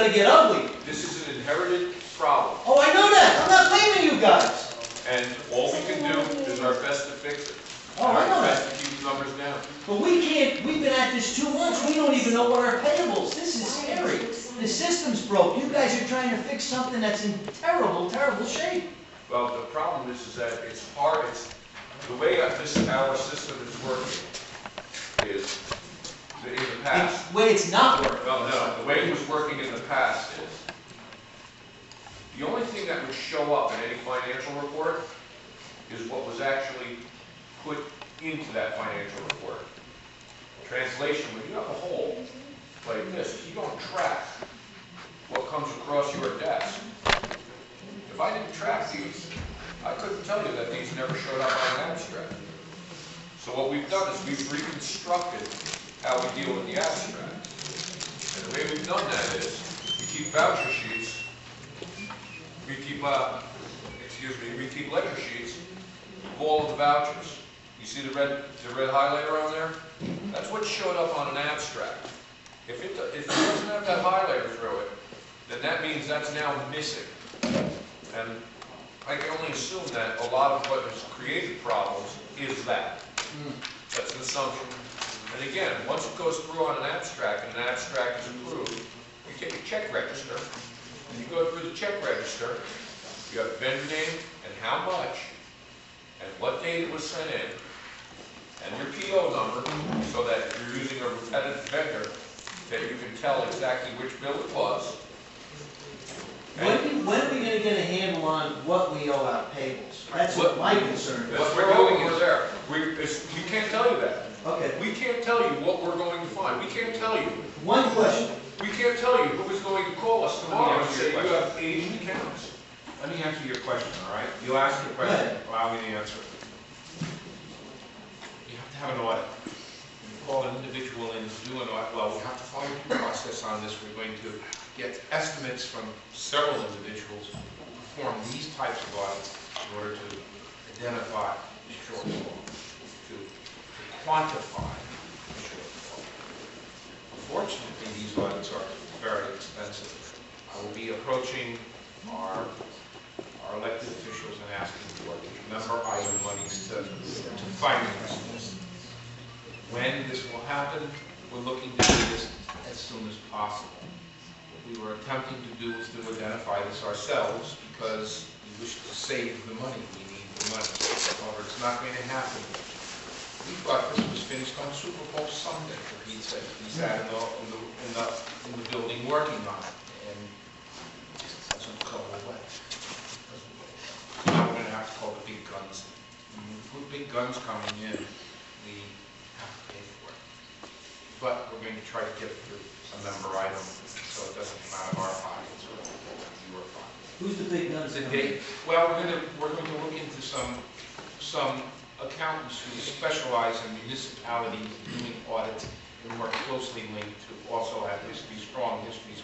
gonna get ugly. This is an inherited problem. Oh, I know that. I'm not blaming you guys. And all we can do is our best to fix it. Oh, I know Our that. best to keep the numbers down. But we can't, we've been at this 2 months, we don't even know what our payables, this is scary. The system's broke, you guys are trying to fix something that's in terrible, terrible shape. Well, the problem is that it's hard, the way our system is working is, in the past. The way it's not working. Well, no, the way it was working in the past is, the only thing that would show up in any financial report is what was actually put into that financial report. Translation, when you have a hole like this, if you don't track what comes across your desk, if I didn't track these, I couldn't tell you that these never showed up on an abstract. So what we've done is we've reconstructed how we deal with the abstract. And the way we've done that is we keep voucher sheets, we keep ledger sheets of all of the vouchers. You see the red highlighter on there? That's what showed up on an abstract. If it doesn't have that highlighter through it, then that means that's now missing. And I can only assume that a lot of what has created problems is that. That's an assumption. And again, once it goes through on an abstract and an abstract is approved, you take a check register, and you go through the check register, you have vendor name and how much, and what date it was sent in, and your PO number, so that if you're using a repetitive vendor, that you can tell exactly which bill it was. When are we gonna get a handle on what we owe our payables? That's what my concern is. What we're doing is there. We can't tell you that. Okay. We can't tell you what we're going to find. We can't tell you. One question. We can't tell you who is going to call us tomorrow and say you question. have aged accounts. Let me answer your question, all right? You asked your question, allow me to answer it. You have to have an audit. When you call an individual in to do an audit, well, we have to follow due process on this. We're going to get estimates from several individuals who perform these types of audits in order to identify the shortfall, to quantify the shortfall. Unfortunately, these audits are very expensive. I will be approaching our elected officials and asking for member item monies to finance this. When this will happen, we're looking to do this as soon as possible. What we were attempting to do is to identify this ourselves because we wish to save the money. We need the money. However, it's not going to happen. We thought this was finished on Super Bowl Sunday, for Pete's sake. We sat in the building working on it, and it just doesn't go away. Now we're going to have to call the big guns. With big guns coming in, we have to pay for it. But we're going to try to get through a member item so it doesn't come out of our pockets or your pockets. Who's the big guns? Well, we're going to look into some accountants who specialize in municipalities doing audits and work closely linked to also have strong histories